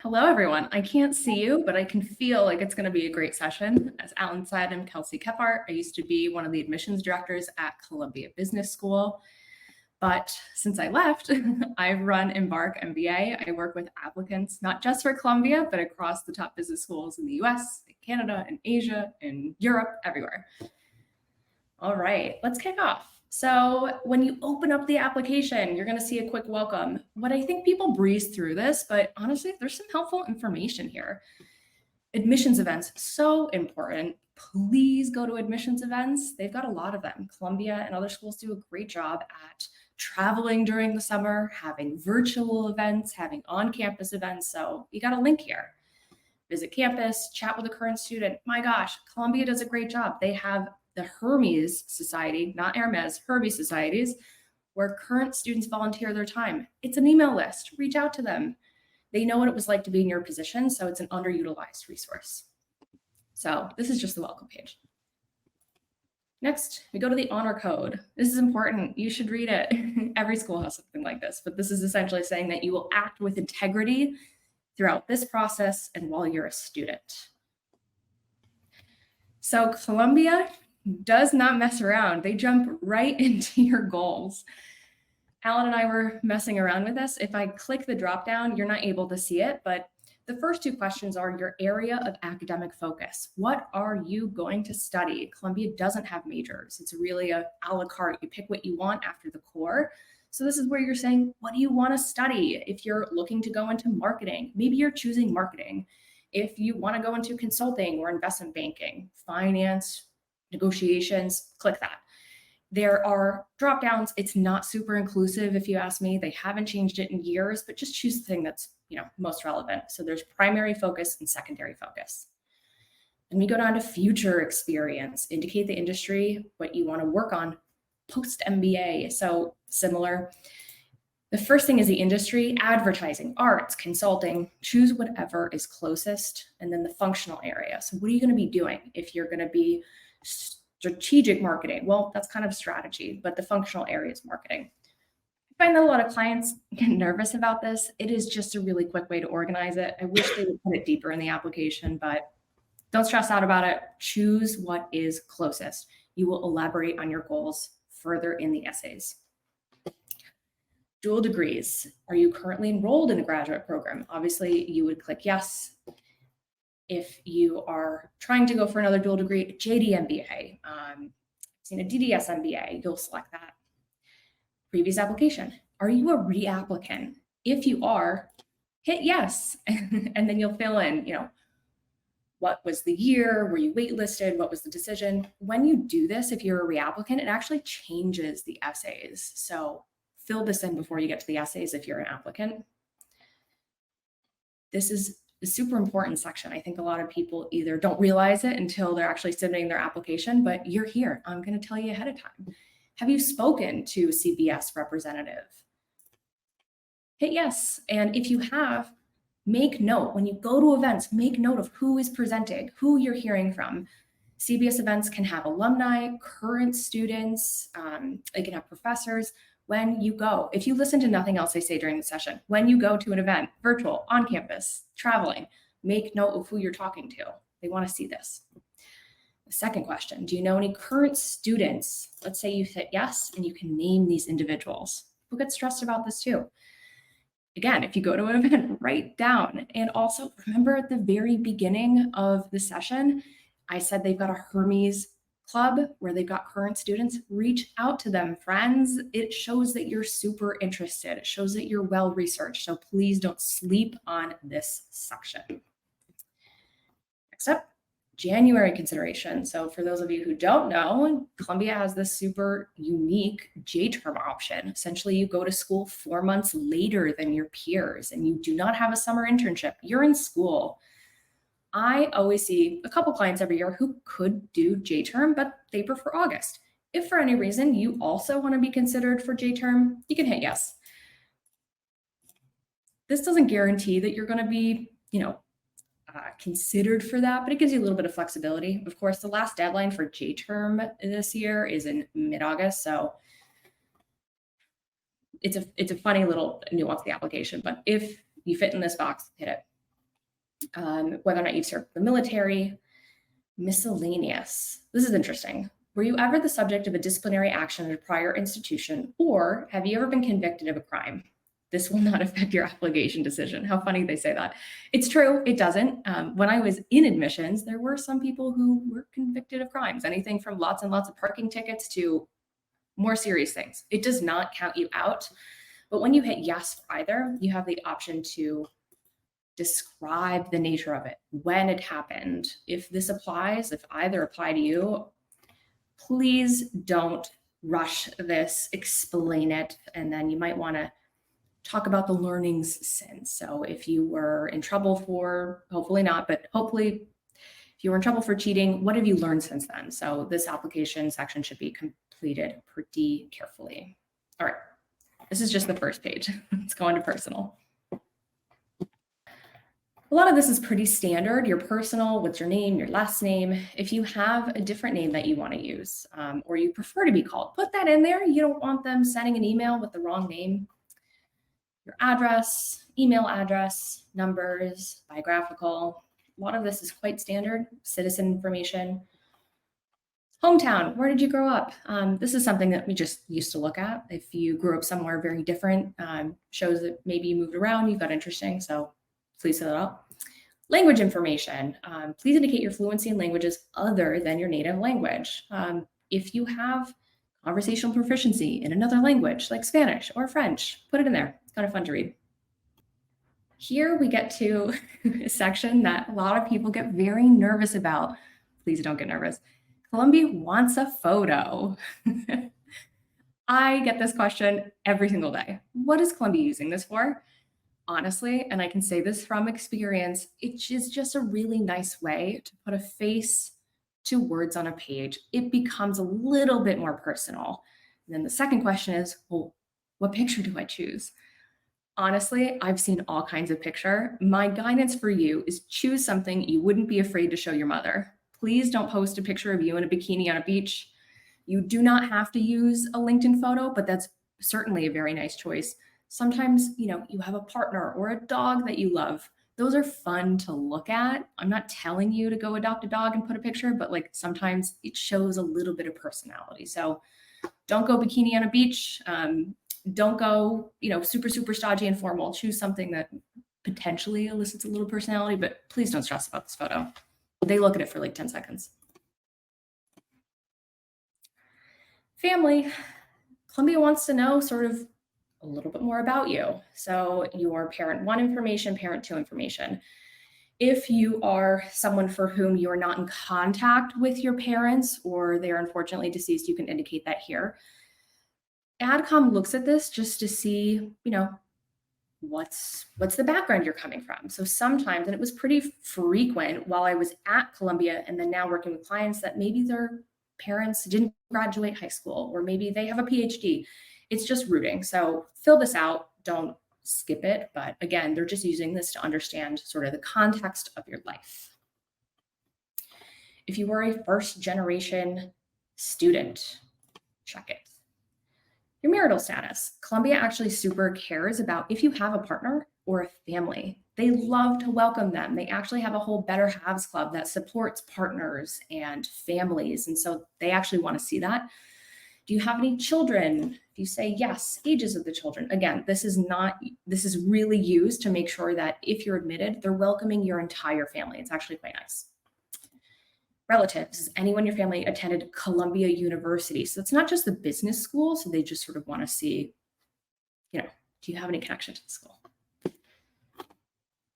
Hello, everyone. I can't see you, but I can feel like it's going to be a great session. As Alan said, I'm Kelsey Kephart. I used to be one of the admissions directors at Columbia Business School. But since I left, I've run Embark MBA. I work with applicants, not just for Columbia, but across the top business schools in the US, in Canada, in Asia, in Europe, everywhere. All right, let's kick off. So when you open up the application, you're going to see a quick welcome. What I think people breeze through this, but honestly, there's some helpful information here. Admissions events, so important. Please go to admissions events. They've got a lot of them. Columbia and other schools do a great job at traveling during the summer, having virtual events, having on-campus events. So you got a link here. Visit campus, chat with a current student. My gosh, Columbia does a great job. They have the Hermes Society, not Hermes, Hermes Societies, where current students volunteer their time. It's an email list. Reach out to them. They know what it was like to be in your position, so it's an underutilized resource. So this is just the welcome page. Next, we go to the honor code. This is important. You should read it. Every school has something like this, but this is essentially saying that you will act with integrity throughout this process and while you're a student. So Columbia does not mess around. They jump right into your goals. Alan and I were messing around with this. If I click the drop down, you're not able to see it, but the first two questions are your area of academic focus. What are you going to study? Columbia doesn't have majors. It's really a la carte. You pick what you want after the core. So this is where you're saying, what do you want to study? If you're looking to go into marketing, maybe you're choosing marketing. If you want to go into consulting or investment banking, finance, negotiations, click that. There are drop downs. It's not super inclusive if you ask me. They haven't changed it in years, but just choose the thing that's most relevant. So there's primary focus and secondary focus. And we go down to future experience, indicate the industry, what you want to work on post MBA. So similar. The first thing is the industry, advertising, arts, consulting, choose whatever is closest. And then the functional area. So what are you going to be doing? If you're going to be strategic marketing, well, that's kind of strategy, but the functional area is marketing. I find that a lot of clients get nervous about this. It is just a really quick way to organize it. I wish they would put it deeper in the application, but don't stress out about it. Choose what is closest. You will elaborate on your goals further in the essays. Dual degrees. Are you currently enrolled in a graduate program? Obviously, you would click yes. If you are trying to go for another dual degree, JD MBA, DDS MBA, you'll select that. Previous application. Are you a reapplicant? If you are, hit yes, and then you'll fill in, what was the year? Were you waitlisted? What was the decision? When you do this, if you're a reapplicant, it actually changes the essays. So fill this in before you get to the essays if you're an applicant. This is a super important section. I think a lot of people either don't realize it until they're actually submitting their application, but you're here. I'm going to tell you ahead of time. Have you spoken to a CBS representative? Hit yes. And if you have, make note. When you go to events, make note of who is presenting, who you're hearing from. CBS events can have alumni, current students, they can have professors. When you go, if you listen to nothing else I say during the session, when you go to an event, virtual, on campus, traveling, make note of who you're talking to. They want to see this. The second question, do you know any current students? Let's say you hit yes, and you can name these individuals. People get stressed about this too. Again, if you go to an event, write down. And also remember at the very beginning of the session, I said they've got a Hermes club where they've got current students. Reach out to them, friends. It shows that you're super interested. It shows that you're well researched. So please don't sleep on this section. Next up, January consideration. So for those of you who don't know, Columbia has this super unique J-term option. Essentially, you go to school 4 months later than your peers and you do not have a summer internship. You're in school. I always see a couple clients every year who could do J-term, but they prefer August. If for any reason you also want to be considered for J-term, you can hit yes. This doesn't guarantee that you're going to be, considered for that, but it gives you a little bit of flexibility. Of course, the last deadline for J-term this year is in mid-August, so it's a funny little nuance of the application, but if you fit in this box, hit it. whether or not you've served the military. Miscellaneous. This is interesting. Were you ever the subject of a disciplinary action at a prior institution, or have you ever been convicted of a crime? This will not affect your application decision. How funny they say that. It's true, it doesn't. When I was in admissions, there were some people who were convicted of crimes, anything from lots and lots of parking tickets to more serious things. It does not count you out. But when you hit yes for either, you have the option to describe the nature of it, when it happened. If this applies, if either apply to you, please don't rush this, explain it, and then you might want to talk about the learnings since. So if you were in trouble for, hopefully not, but hopefully if you were in trouble for cheating, what have you learned since then? So this application section should be completed pretty carefully. All right, this is just the first page. Let's go into personal. A lot of this is pretty standard. Your personal, what's your name, your last name. If you have a different name that you want to use, or you prefer to be called, put that in there. You don't want them sending an email with the wrong name. Your address, email address, numbers, biographical. A lot of this is quite standard. Citizen information. Hometown, where did you grow up? This is something that we just used to look at. If you grew up somewhere very different, shows that maybe you moved around, you've got interesting, so please fill it out. Language information. Please indicate your fluency in languages other than your native language. If you have conversational proficiency in another language like Spanish or French, put it in there. It's kind of fun to read. Here we get to a section that a lot of people get very nervous about. Please don't get nervous. Columbia wants a photo. I get this question every single day. What is Columbia using this for? Honestly, and I can say this from experience, it is just a really nice way to put a face to words on a page. It becomes a little bit more personal. And then the second question is, well, what picture do I choose? Honestly, I've seen all kinds of picture. My guidance for you is choose something you wouldn't be afraid to show your mother. Please don't post a picture of you in a bikini on a beach. You do not have to use a LinkedIn photo, but that's certainly a very nice choice. Sometimes, you have a partner or a dog that you love. Those are fun to look at. I'm not telling you to go adopt a dog and put a picture, but sometimes it shows a little bit of personality. So don't go bikini on a beach. Don't go, super, super stodgy and formal. Choose something that potentially elicits a little personality, but please don't stress about this photo. They look at it for 10 seconds. Family. Columbia wants to know sort of a little bit more about you. So your parent 1 information, parent 2 information. If you are someone for whom you are not in contact with your parents or they are unfortunately deceased, you can indicate that here. AdCom looks at this just to see, what's the background you're coming from. So sometimes, and it was pretty frequent while I was at Columbia and then now working with clients, that maybe their parents didn't graduate high school, or maybe they have a PhD. It's just rooting. So fill this out, don't skip it. But again, they're just using this to understand sort of the context of your life. If you were a first generation student, check it. Your marital status. Columbia actually super cares about if you have a partner or a family. They love to welcome them. They actually have a whole Better Halves Club that supports partners and families. And so they actually want to see that. Do you have any children? If you say yes, ages of the children. Again, this is really used to make sure that if you're admitted, they're welcoming your entire family. It's actually quite nice. Relatives. Does anyone in your family attended Columbia University? So it's not just the business school. So they just sort of want to see, do you have any connection to the school?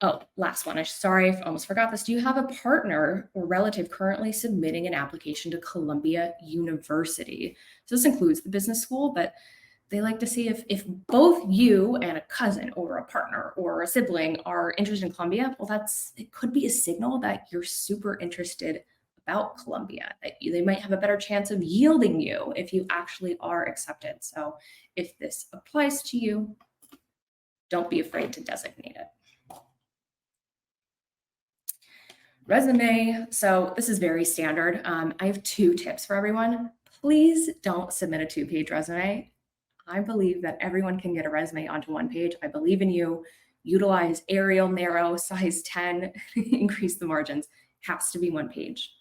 Oh, last one. Sorry, I almost forgot this. Do you have a partner or relative currently submitting an application to Columbia University? So this includes the business school, but they like to see if both you and a cousin or a partner or a sibling are interested in Columbia. Well, it could be a signal that you're super interested about Columbia, that they might have a better chance of yielding you if you actually are accepted. So if this applies to you, don't be afraid to designate it. Resume. So this is very standard. I have 2 tips for everyone. Please don't submit a 2-page resume. I believe that everyone can get a resume onto 1 page. I believe in you. Utilize Arial, narrow, size 10, increase the margins. Has to be 1 page.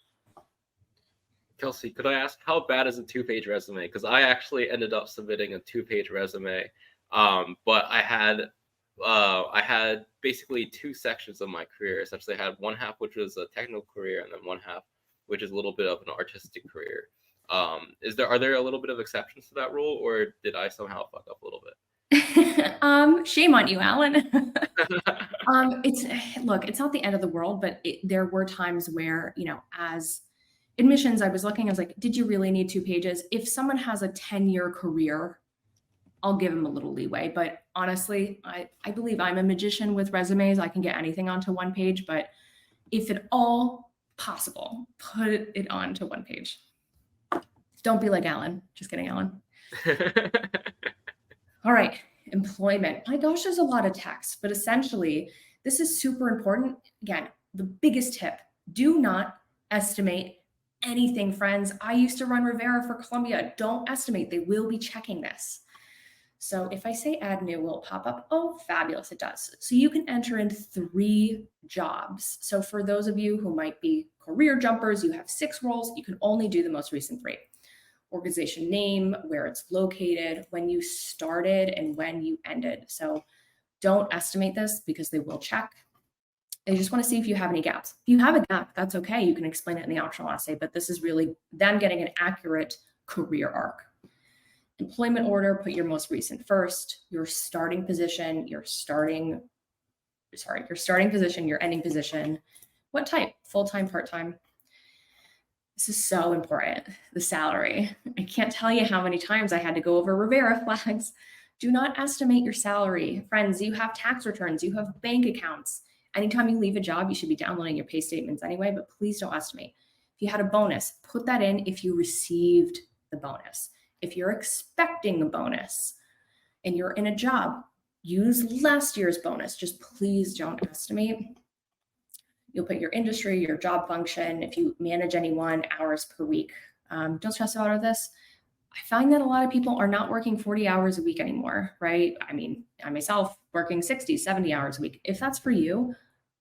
Kelsey, could I ask, how bad is a 2-page resume? Because I actually ended up submitting a 2-page resume, but I had basically 2 sections of my career. Essentially, I had one half which was a technical career, and then one half which is a little bit of an artistic career. Are there a little bit of exceptions to that rule, or did I somehow fuck up a little bit? Shame on you, Alan. It's not the end of the world, but there were times where, as admissions, I was like, did you really need 2 pages? If someone has a 10-year career, I'll give them a little leeway. But honestly, I believe I'm a magician with resumes. I can get anything onto 1 page, but if at all possible, put it onto 1 page. Don't be like Alan. Just kidding, Alan. All right. Employment. My gosh, there's a lot of text, but essentially, this is super important. Again, the biggest tip, do not estimate anything, friends. I used to run Rivera for Columbia. Don't estimate. They will be checking this. So if I say add new, will it pop up? Oh, fabulous, it does. So you can enter in 3 jobs. So for those of you who might be career jumpers, you have 6 roles, you can only do the most recent 3. Organization name, where it's located, when you started, and when you ended. So don't estimate this because they will check. They just want to see if you have any gaps. If you have a gap, that's okay. You can explain it in the optional essay, but this is really them getting an accurate career arc. Employment order, put your most recent first, your starting position, your ending position. What type? Full-time, part-time? This is so important. The salary. I can't tell you how many times I had to go over Rivera flags. Do not estimate your salary. Friends, you have tax returns, you have bank accounts. Anytime you leave a job, you should be downloading your pay statements anyway, but please don't estimate. If you had a bonus, put that in if you received the bonus. If you're expecting a bonus and you're in a job, use last year's bonus. Just please don't estimate. You'll put your industry, your job function, if you manage anyone, hours per week. Don't stress about all this. I find that a lot of people are not working 40 hours a week anymore, right? I mean, I myself working 60, 70 hours a week. If that's for you,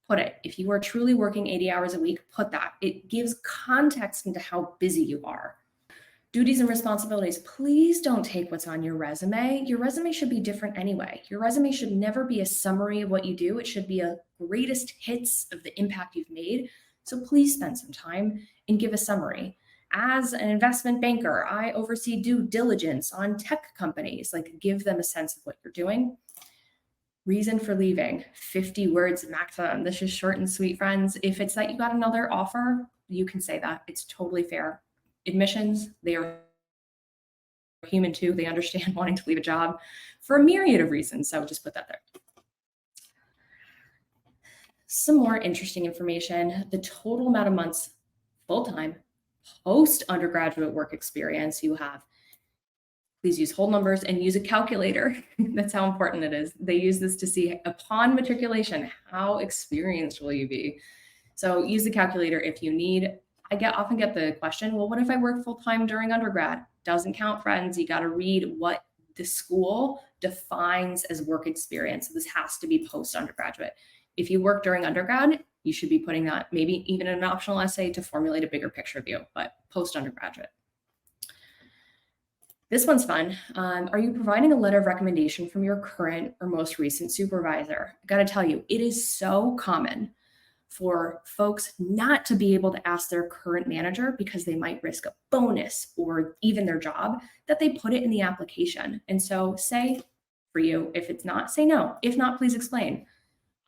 put it. If you are truly working 80 hours a week, put that. It gives context into how busy you are. Duties and responsibilities. Please don't take what's on your resume. Your resume should be different anyway. Your resume should never be a summary of what you do. It should be a greatest hits of the impact you've made. So please spend some time and give a summary. As an investment banker, I oversee due diligence on tech companies, like give them a sense of what you're doing. Reason for leaving, 50 words maximum. This is short and sweet, friends. If it's that you got another offer, you can say that. It's totally fair. Admissions, they are human too. They understand wanting to leave a job for a myriad of reasons. So just put that there. Some more interesting information. The total amount of months full-time post-undergraduate work experience you have. Please use whole numbers and use a calculator. That's how important it is. They use this to see upon matriculation, how experienced will you be? So use the calculator if you need. I often get the question, well, what if I work full-time during undergrad? Doesn't count, friends. You got to read what the school defines as work experience. So this has to be post-undergraduate. If you work during undergrad, you should be putting that maybe even in an optional essay to formulate a bigger picture of you, but post-undergraduate. This one's fun. Are you providing a letter of recommendation from your current or most recent supervisor? I got to tell you, it is so common for folks not to be able to ask their current manager because they might risk a bonus or even their job, that they put it in the application. And so say for you, if it's not, say no. If not, please explain.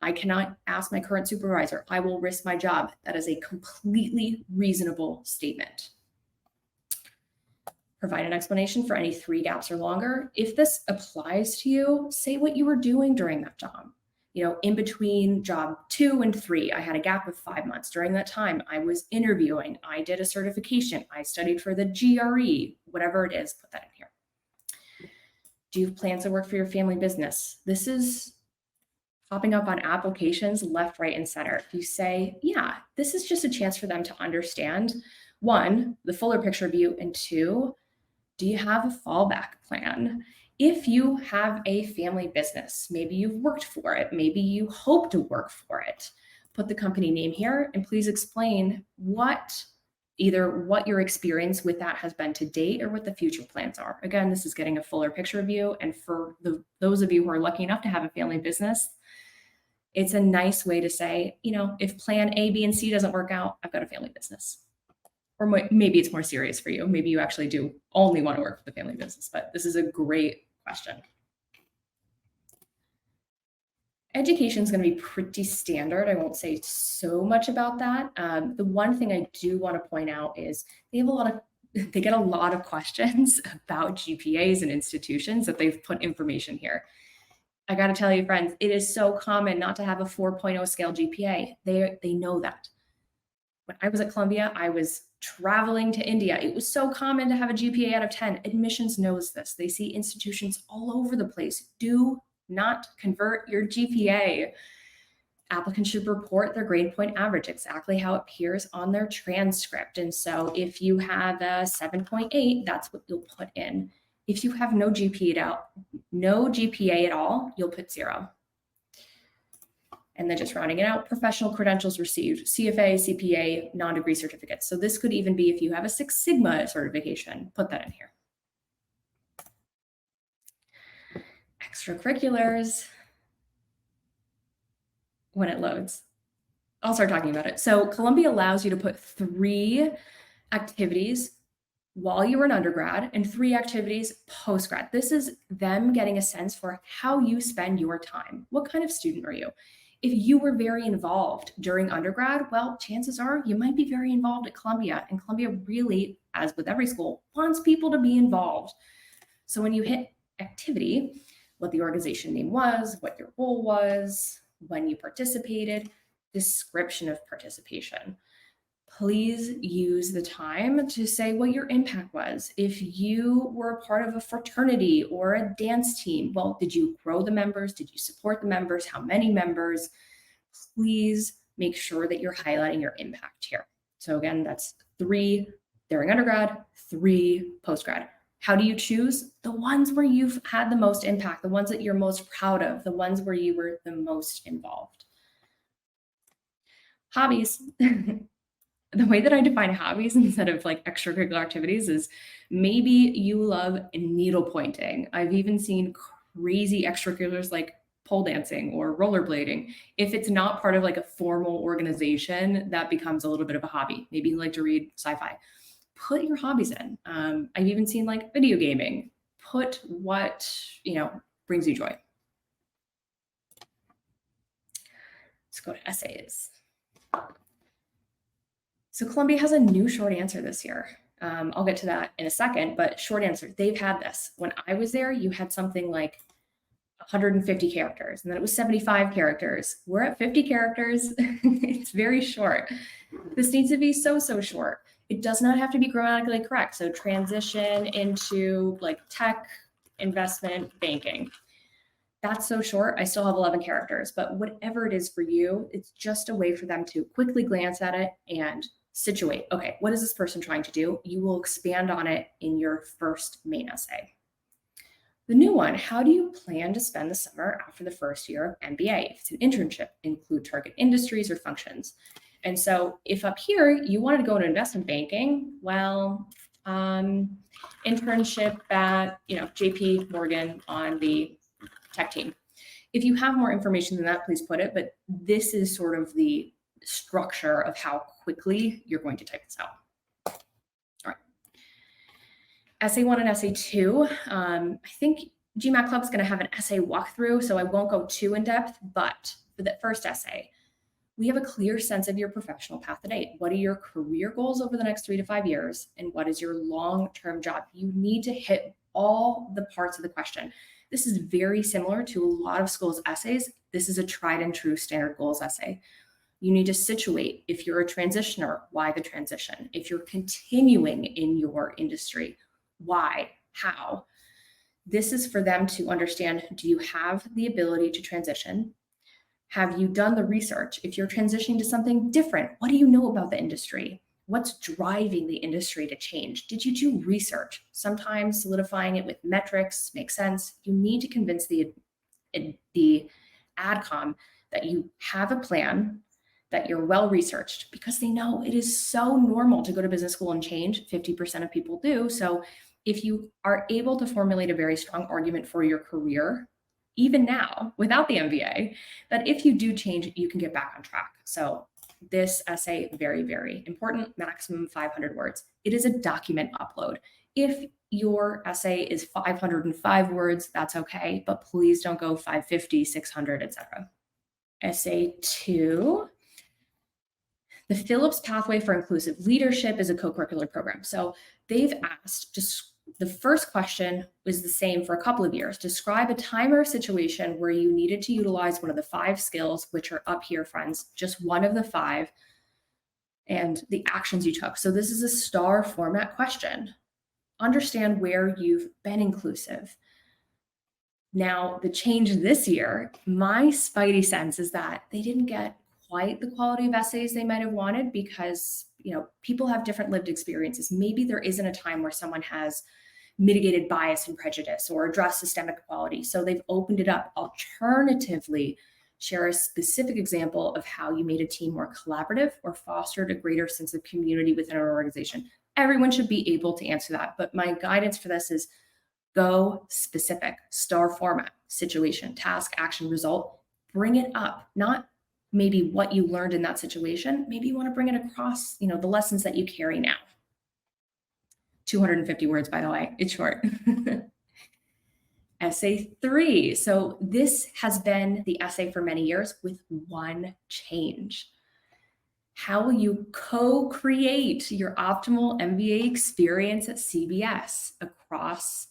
I cannot ask my current supervisor. I will risk my job. That is a completely reasonable statement. Provide an explanation for any 3 gaps or longer. If this applies to you, say what you were doing during that job. In between job 2 and 3, I had a gap of 5 months. During that time, I was interviewing. I did a certification. I studied for the GRE, whatever it is, put that in here. Do you have plans to work for your family business? This is popping up on applications left, right, and center. If you say, yeah, this is just a chance for them to understand, 1, the fuller picture of you, and 2, do you have a fallback plan? If you have a family business, maybe you've worked for it, maybe you hope to work for it, put the company name here and please explain either what your experience with that has been to date or what the future plans are. Again, this is getting a fuller picture of you. And for those of you who are lucky enough to have a family business, it's a nice way to say, if plan A, B, and C doesn't work out, I've got a family business. Or maybe it's more serious for you. Maybe you actually do only want to work for the family business, but this is a great question. Education is going to be pretty standard. I won't say so much about that. The one thing I do want to point out is they get a lot of questions about GPAs and institutions that they've put information here. I got to tell you, friends, it is so common not to have a 4.0 scale GPA. They know that. When I was at Columbia, I was traveling to India. It was so common to have a GPA out of 10. Admissions knows this. They see institutions all over the place. Do not convert your GPA. Applicants should report their grade point average exactly how it appears on their transcript. And so if you have a 7.8, that's what you'll put in. If you have no GPA at all, you'll put 0. And then just rounding it out, professional credentials received, CFA, CPA, non-degree certificates. So this could even be if you have a 6 Sigma certification, put that in here. Extracurriculars, when it loads. I'll start talking about it. So Columbia allows you to put 3 activities while you were an undergrad and 3 activities post-grad. This is them getting a sense for how you spend your time. What kind of student are you? If you were very involved during undergrad, well, chances are you might be very involved at Columbia. And Columbia really, as with every school, wants people to be involved. So when you hit activity, what the organization name was, what your role was, when you participated, description of participation. Please use the time to say what your impact was. If you were a part of a fraternity or a dance team, well, did you grow the members? Did you support the members? How many members? Please make sure that you're highlighting your impact here. So again, that's 3 during undergrad, 3 postgrad. How do you choose? The ones where you've had the most impact, the ones that you're most proud of, the ones where you were the most involved. Hobbies. The way that I define hobbies instead of like extracurricular activities is maybe you love needle pointing. I've even seen crazy extracurriculars like pole dancing or rollerblading. If it's not part of like a formal organization, that becomes a little bit of a hobby. Maybe you like to read sci-fi. Put your hobbies in. I've even seen like video gaming. Put what, brings you joy. Let's go to essays. So Columbia has a new short answer this year. I'll get to that in a second, but short answer, they've had this. When I was there, you had something like 150 characters, and then it was 75 characters. We're at 50 characters. It's very short. This needs to be so short. It does not have to be grammatically correct. So transition into like tech, investment, banking. That's so short. I still have 11 characters, but whatever it is for you, it's just a way for them to quickly glance at it and situate. Okay, what is this person trying to do? You will expand on it in your first main essay. The new one, how do you plan to spend the summer after the first year of MBA? If it's an internship, include target industries or functions. And so if up here you wanted to go into investment banking, well, internship at JP Morgan on the tech team. If you have more information than that, please put it, but this is sort of the structure of how quickly you're going to type this out. All right. Essay 1 and essay 2. I think GMAT Club is going to have an essay walkthrough, so I won't go too in depth, but for the first essay, we have a clear sense of your professional path to date. What are your career goals over the next 3 to 5 years? And what is your long-term job? You need to hit all the parts of the question. This is very similar to a lot of schools' essays. This is a tried and true standard goals essay. You need to situate. If you're a transitioner, why the transition? If you're continuing in your industry, why? How? This is for them to understand, do you have the ability to transition? Have you done the research? If you're transitioning to something different, what do you know about the industry? What's driving the industry to change? Did you do research? Sometimes solidifying it with metrics makes sense. You need to convince the AdCom that you have a plan, that you're well researched, because they know it is so normal to go to business school and change. 50% of people do. So if you are able to formulate a very strong argument for your career, even now without the MBA, that if you do change, you can get back on track. So this essay, very, very important, maximum 500 words. It is a document upload. If your essay is 505 words, that's okay, but please don't go 550, 600, etc. Essay 2. The Phillips Pathway for Inclusive Leadership is a co-curricular program. So they've asked, just the first question was the same for a couple of years. Describe a time or situation where you needed to utilize one of the 5 skills, which are up here, friends, just one of the 5, and the actions you took. So this is a star format question. Understand where you've been inclusive. Now, the change this year, my spidey sense is that they didn't get quite the quality of essays they might have wanted, because people have different lived experiences. Maybe there isn't a time where someone has mitigated bias and prejudice or addressed systemic equality. So they've opened it up. Alternatively, share a specific example of how you made a team more collaborative or fostered a greater sense of community within an organization. Everyone should be able to answer that. But my guidance for this is go specific, star format, situation, task, action, result. Bring it up, not maybe what you learned in that situation. Maybe you want to bring it across, the lessons that you carry now. 250 words, by the way, it's short. Essay 3. So this has been the essay for many years with one change. How will you co-create your optimal MBA experience at CBS across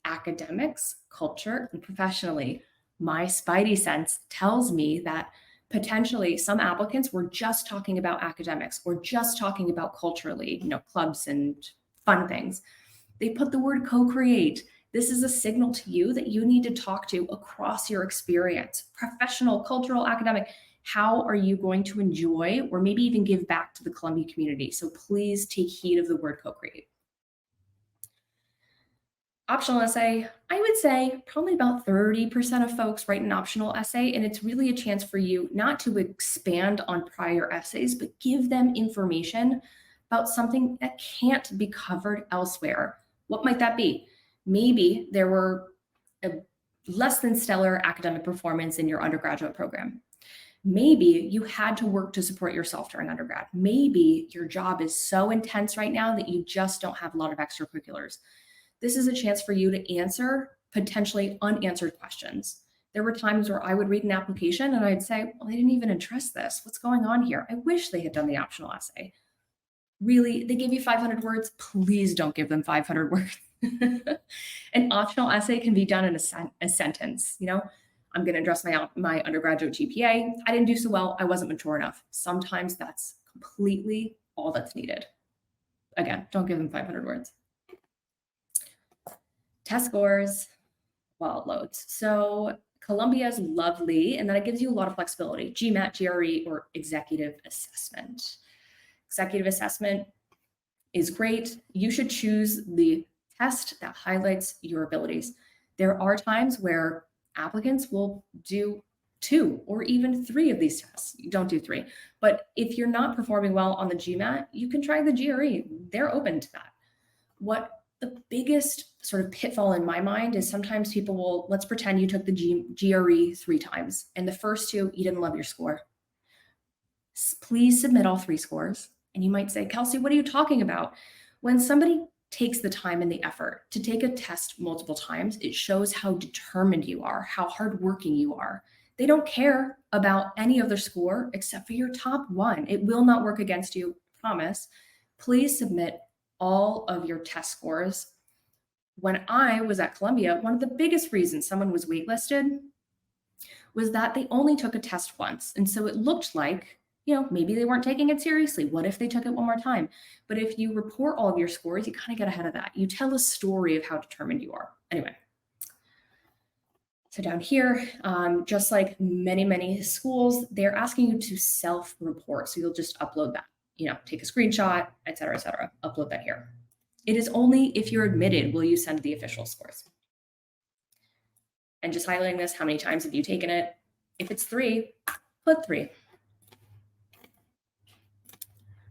academics, culture, and professionally? My spidey sense tells me that potentially some applicants were just talking about academics or just talking about culturally, clubs and fun things. They put the word co-create. This is a signal to you that you need to talk to across your experience, professional, cultural, academic. How are you going to enjoy or maybe even give back to the Columbia community? So please take heed of the word co-create. Optional essay, I would say probably about 30% of folks write an optional essay, and it's really a chance for you not to expand on prior essays, but give them information about something that can't be covered elsewhere. What might that be? Maybe there were a less than stellar academic performance in your undergraduate program. Maybe you had to work to support yourself during undergrad. Maybe your job is so intense right now that you just don't have a lot of extracurriculars. This is a chance for you to answer potentially unanswered questions. There were times where I would read an application and I'd say, well, they didn't even address this. What's going on here? I wish they had done the optional essay. Really, they gave you 500 words. Please don't give them 500 words. An optional essay can be done in a sentence. I'm going to address my undergraduate GPA. I didn't do so well. I wasn't mature enough. Sometimes that's completely all that's needed. Again, don't give them 500 words. Test scores, while it loads. So Columbia is lovely, and then it gives you a lot of flexibility. GMAT, GRE, or executive assessment. Executive assessment is great. You should choose the test that highlights your abilities. There are times where applicants will do 2 or even 3 of these tests. You don't do 3. But if you're not performing well on the GMAT, you can try the GRE. They're open to that. What the biggest sort of pitfall in my mind is sometimes people will, let's pretend you took the GRE 3 times, and the first 2, you didn't love your score. Please submit all 3 scores. And you might say, Kelsey, what are you talking about? When somebody takes the time and the effort to take a test multiple times, it shows how determined you are, how hardworking you are. They don't care about any other score except for your top 1. It will not work against you, promise. Please submit all of your test scores. When I was at Columbia, one of the biggest reasons someone was waitlisted was that they only took a test once. And so it looked like, maybe they weren't taking it seriously. What if they took it one more time? But if you report all of your scores, you kind of get ahead of that. You tell a story of how determined you are. Anyway, so down here, just like many, many schools, they're asking you to self-report. So you'll just upload that. take a screenshot, et cetera, upload that here. It is only if you're admitted will you send the official scores. And just highlighting this, how many times have you taken it? If it's 3, put 3.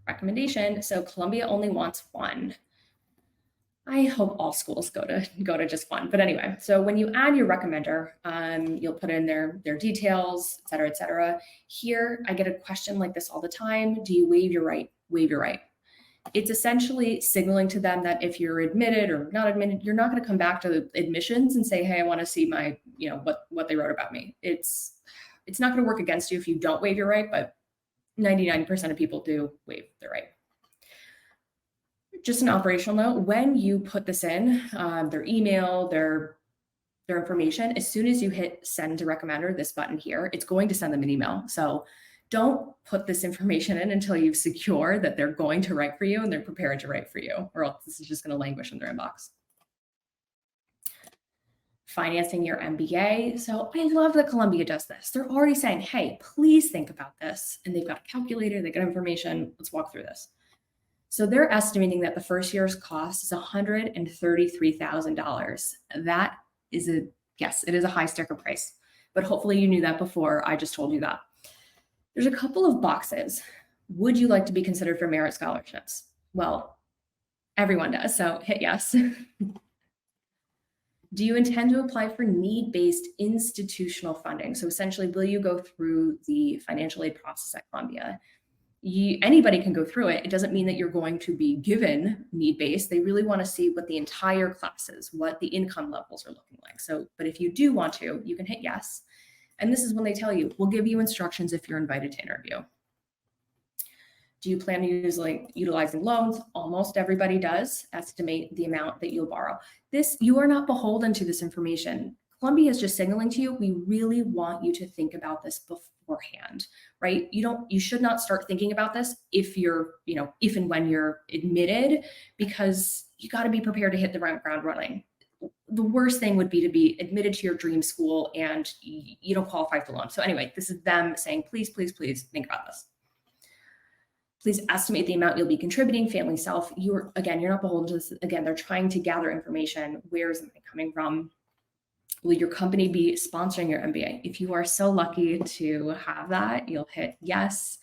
Recommendation, so Columbia only wants 1. I hope all schools go to just 1. But anyway, so when you add your recommender, you'll put in their details, et cetera, et cetera. Here, I get a question like this all the time. Do you waive your right? Waive your right. It's essentially signaling to them that if you're admitted or not admitted, you're not going to come back to admissions and say, hey, I want to see my, what they wrote about me. It's not going to work against you if you don't waive your right, but 99% of people do waive their right. Just an operational note, when you put this in, their email, their information, as soon as you hit send to recommender, this button here, it's going to send them an email. So don't put this information in until you've secured that they're going to write for you and they're prepared to write for you, or else this is just going to languish in their inbox. Financing your MBA. So I love that Columbia does this. They're already saying, hey, please think about this. And they've got a calculator, they got information. Let's walk through this. So they're estimating that the first year's cost is $133,000. That is yes, it is a high sticker price, but hopefully you knew that before I just told you that. There's a couple of boxes. Would you like to be considered for merit scholarships? Well, everyone does, so hit yes. Do you intend to apply for need-based institutional funding? So essentially, will you go through the financial aid process at Columbia? Anybody can go through it. It doesn't mean that you're going to be given need-based. They really want to see what the entire class is, what the income levels are looking like. So, but if you do want to, you can hit yes. And this is when they tell you, we'll give you instructions if you're invited to interview. Do you plan to utilizing loans? Almost everybody does. Estimate the amount that you'll borrow. You are not beholden to this information. Columbia is just signaling to you, we really want you to think about this beforehand, right? You should not start thinking about this if and when you're admitted, because you got to be prepared to hit the ground running. The worst thing would be to be admitted to your dream school and you don't qualify for loan. So anyway, this is them saying, please, please, please think about this. Please estimate the amount you'll be contributing, family, self. You're not beholden to this. Again, they're trying to gather information. Where is it coming from? Will your company be sponsoring your MBA? If you are so lucky to have that, you'll hit yes,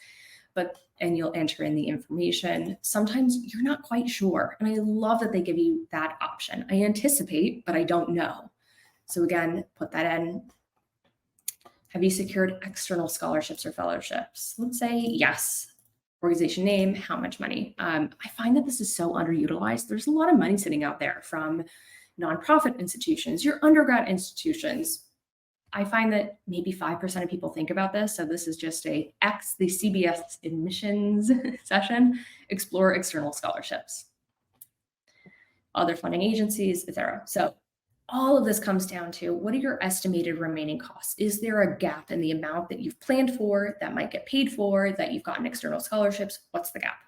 and you'll enter in the information. Sometimes you're not quite sure. And I love that they give you that option. I anticipate, but I don't know. So again, put that in. Have you secured external scholarships or fellowships? Let's say yes. Organization name, how much money? I find that this is so underutilized. There's a lot of money sitting out there from nonprofit institutions, your undergrad institutions. I find that maybe 5% of people think about this. So this is just the CBS admissions session, explore external scholarships, other funding agencies, etc. So all of this comes down to, what are your estimated remaining costs? Is there a gap in the amount that you've planned for, that might get paid for, that you've gotten external scholarships? What's the gap?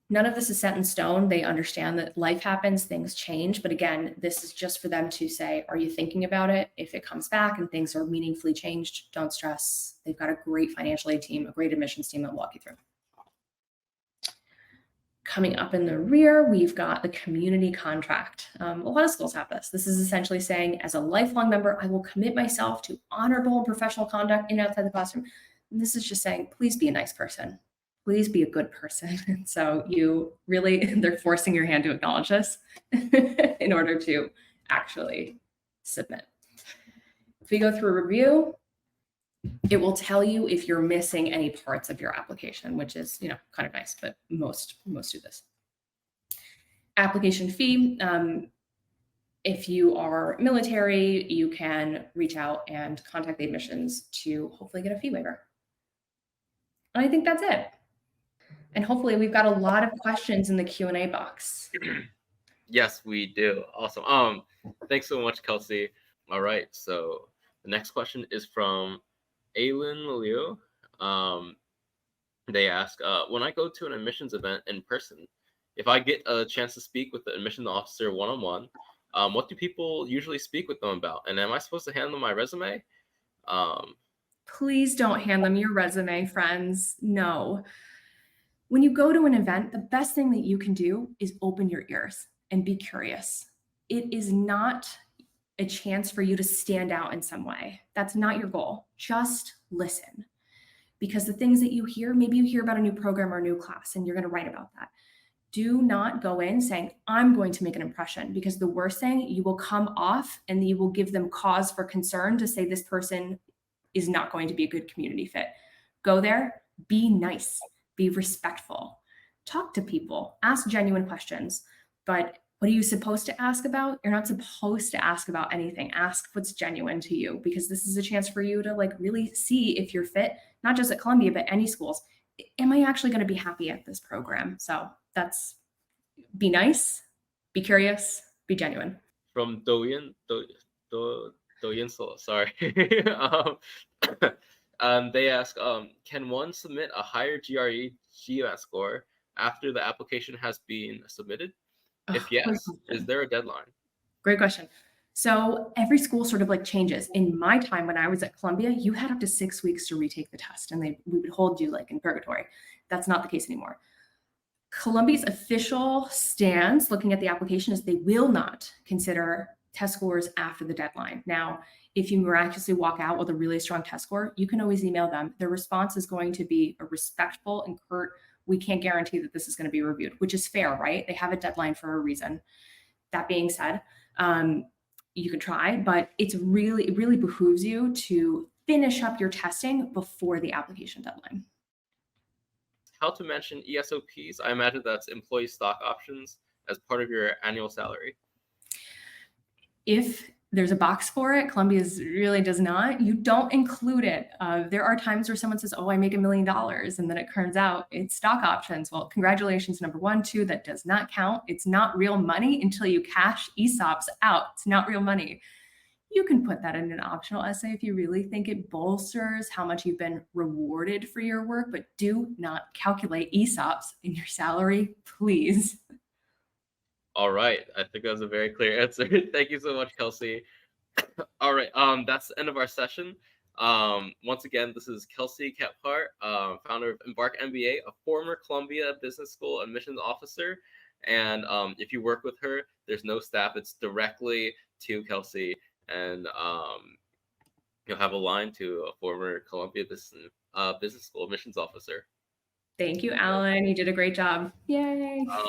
None of this is set in stone. They understand that life happens, things change. But again, this is just for them to say, are you thinking about it? If it comes back and things are meaningfully changed, don't stress. They've got a great financial aid team, a great admissions team that will walk you through. Coming up in the rear, we've got the community contract. A lot of schools have this. This is essentially saying, as a lifelong member, I will commit myself to honorable and professional conduct in and outside the classroom. And this is just saying, please be a nice person. Please be a good person. So they're forcing your hand to acknowledge this in order to actually submit. If we go through a review, it will tell you if you're missing any parts of your application, which is, kind of nice, but most do this. Application fee. If you are military, you can reach out and contact the admissions to hopefully get a fee waiver. And I think that's it. And hopefully we've got a lot of questions in the Q&A box. Yes, we do. Awesome. Thanks so much, Kelsey. All right. So the next question is from Aylin Liu. They ask, when I go to an admissions event in person, if I get a chance to speak with the admissions officer one-on-one, what do people usually speak with them about? And am I supposed to hand them my resume? Please don't hand them your resume, friends. No. When you go to an event, the best thing that you can do is open your ears and be curious. It is not a chance for you to stand out in some way. That's not your goal. Just listen. Because the things that you hear, maybe you hear about a new program or a new class and you're going to write about that. Do not go in saying, I'm going to make an impression, because the worst thing, you will come off and you will give them cause for concern to say this person is not going to be a good community fit. Go there, be nice, be respectful, talk to people, ask genuine questions. But what are you supposed to ask about? You're not supposed to ask about anything. Ask what's genuine to you, because this is a chance for you to like really see if you're fit, not just at Columbia, but any schools. Am I actually going to be happy at this program? So that's, be nice, be curious, be genuine. From Doyen, sorry. They ask, can one submit a higher GRE GMAT score after the application has been submitted? If yes, is there a deadline? Great question. So every school sort of like changes. In my time when I was at Columbia, you had up to 6 weeks to retake the test, and we would hold you like in purgatory. That's not the case anymore. Columbia's official stance looking at the application is they will not consider test scores after the deadline. Now, if you miraculously walk out with a really strong test score, you can always email them. Their response is going to be a respectful and curt, we can't guarantee that this is going to be reviewed, which is fair, right? They have a deadline for a reason. That being said, you can try, but it really behooves you to finish up your testing before the application deadline. How to mention ESOPs? I imagine that's employee stock options as part of your annual salary. If there's a box for it, Columbia's really does not. You don't include it. There are times where someone says, oh, I make $1 million. And then it turns out it's stock options. Well, congratulations, number one. Two, that does not count. It's not real money until you cash ESOPs out. It's not real money. You can put that in an optional essay if you really think it bolsters how much you've been rewarded for your work, but do not calculate ESOPs in your salary, please. All right. I think that was a very clear answer. Thank you so much, Kelsey. All right. That's the end of our session. Once again, this is Kelsey Kephart, founder of Embark MBA, a former Columbia Business School admissions officer. And if you work with her, there's no staff. It's directly to Kelsey. And you'll have a line to a former Columbia Business School admissions officer. Thank you, Alan. You did a great job. Yay.